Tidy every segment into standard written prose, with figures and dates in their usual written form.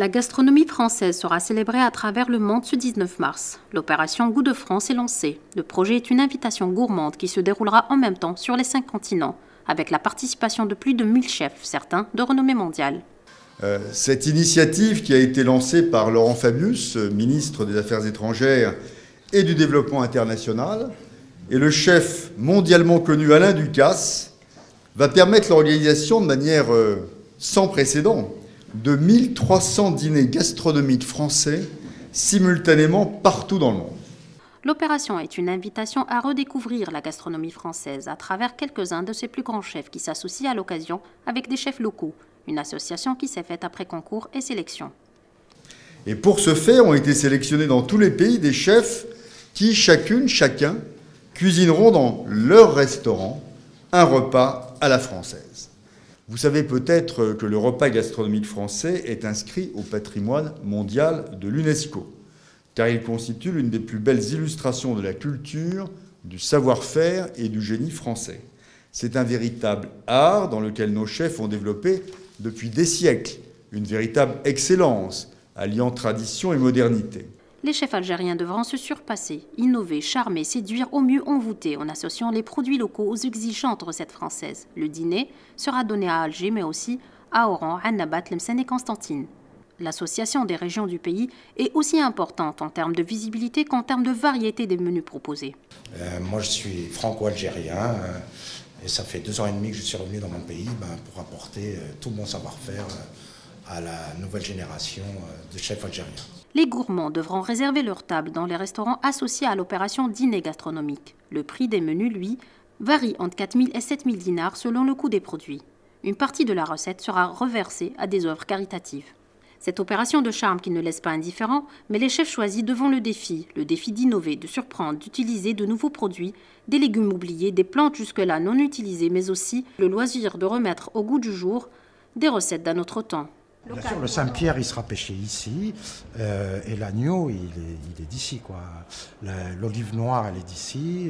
La gastronomie française sera célébrée à travers le monde ce 19 mars. L'opération Goût de France est lancée. Le projet est une invitation gourmande qui se déroulera en même temps sur les 5 continents, avec la participation de plus de 1000 chefs, certains de renommée mondiale. Cette initiative qui a été lancée par Laurent Fabius, ministre des Affaires étrangères et du Développement international, et le chef mondialement connu Alain Ducasse, va permettre l'organisation de manière sans précédent de 1300 dîners gastronomiques français simultanément partout dans le monde. L'opération est une invitation à redécouvrir la gastronomie française à travers quelques-uns de ses plus grands chefs qui s'associent à l'occasion avec des chefs locaux, une association qui s'est faite après concours et sélection. Et pour ce faire, ont été sélectionnés dans tous les pays des chefs qui, chacun, cuisineront dans leur restaurant un repas à la française. Vous savez peut-être que le repas gastronomique français est inscrit au patrimoine mondial de l'UNESCO, car il constitue l'une des plus belles illustrations de la culture, du savoir-faire et du génie français. C'est un véritable art dans lequel nos chefs ont développé depuis des siècles une véritable excellence, alliant tradition et modernité. Les chefs algériens devront se surpasser, innover, charmer, séduire, au mieux envoûter en associant les produits locaux aux exigeantes recettes françaises. Le dîner sera donné à Alger, mais aussi à Oran, Annaba, Tlemcen et Constantine. L'association des régions du pays est aussi importante en termes de visibilité qu'en termes de variété des menus proposés. Moi, je suis franco-algérien et ça fait 2 ans et demi que je suis revenu dans mon pays pour apporter tout mon savoir-faire à la nouvelle génération de chefs algériens. Les gourmands devront réserver leur table dans les restaurants associés à l'opération dîner gastronomique. Le prix des menus, lui, varie entre 4 000 et 7 000 dinars selon le coût des produits. Une partie de la recette sera reversée à des œuvres caritatives. Cette opération de charme qui ne laisse pas indifférent, mais les chefs choisis devant le défi d'innover, de surprendre, d'utiliser de nouveaux produits, des légumes oubliés, des plantes jusque-là non utilisées, mais aussi le loisir de remettre au goût du jour des recettes d'un autre temps. Bien sûr, le Saint-Pierre, il sera pêché ici, et l'agneau, il est d'ici, quoi. L'olive noire, elle est d'ici.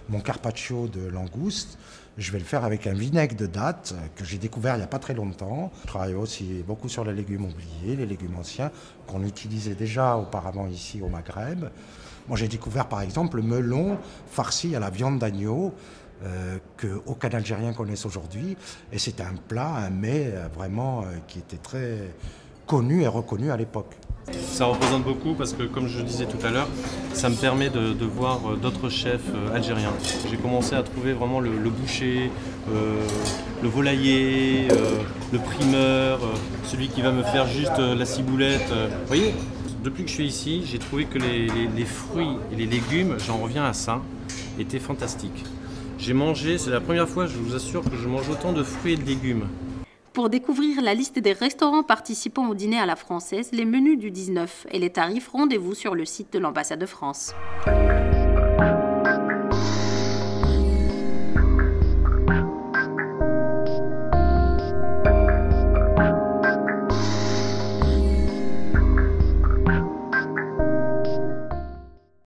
Mon carpaccio de langouste, je vais le faire avec un vinaigre de date que j'ai découvert il n'y a pas très longtemps. Je travaille aussi beaucoup sur les légumes oubliés, les légumes anciens, qu'on utilisait déjà auparavant ici au Maghreb. Moi, j'ai découvert, par exemple, le melon farci à la viande d'agneau, qu'aucun Algérien connaisse aujourd'hui. Et c'est un plat, un mets vraiment qui était très connu et reconnu à l'époque. Ça représente beaucoup parce que, comme je disais tout à l'heure, ça me permet de voir d'autres chefs algériens. J'ai commencé à trouver vraiment le boucher, le volailler, le primeur, celui qui va me faire juste la ciboulette. Vous voyez, depuis que je suis ici, j'ai trouvé que les fruits et les légumes, j'en reviens à ça, étaient fantastiques. J'ai mangé, c'est la première fois, je vous assure, que je mange autant de fruits et de légumes. Pour découvrir la liste des restaurants participant au dîner à la française, les menus du 19 et les tarifs, rendez-vous sur le site de l'ambassade de France.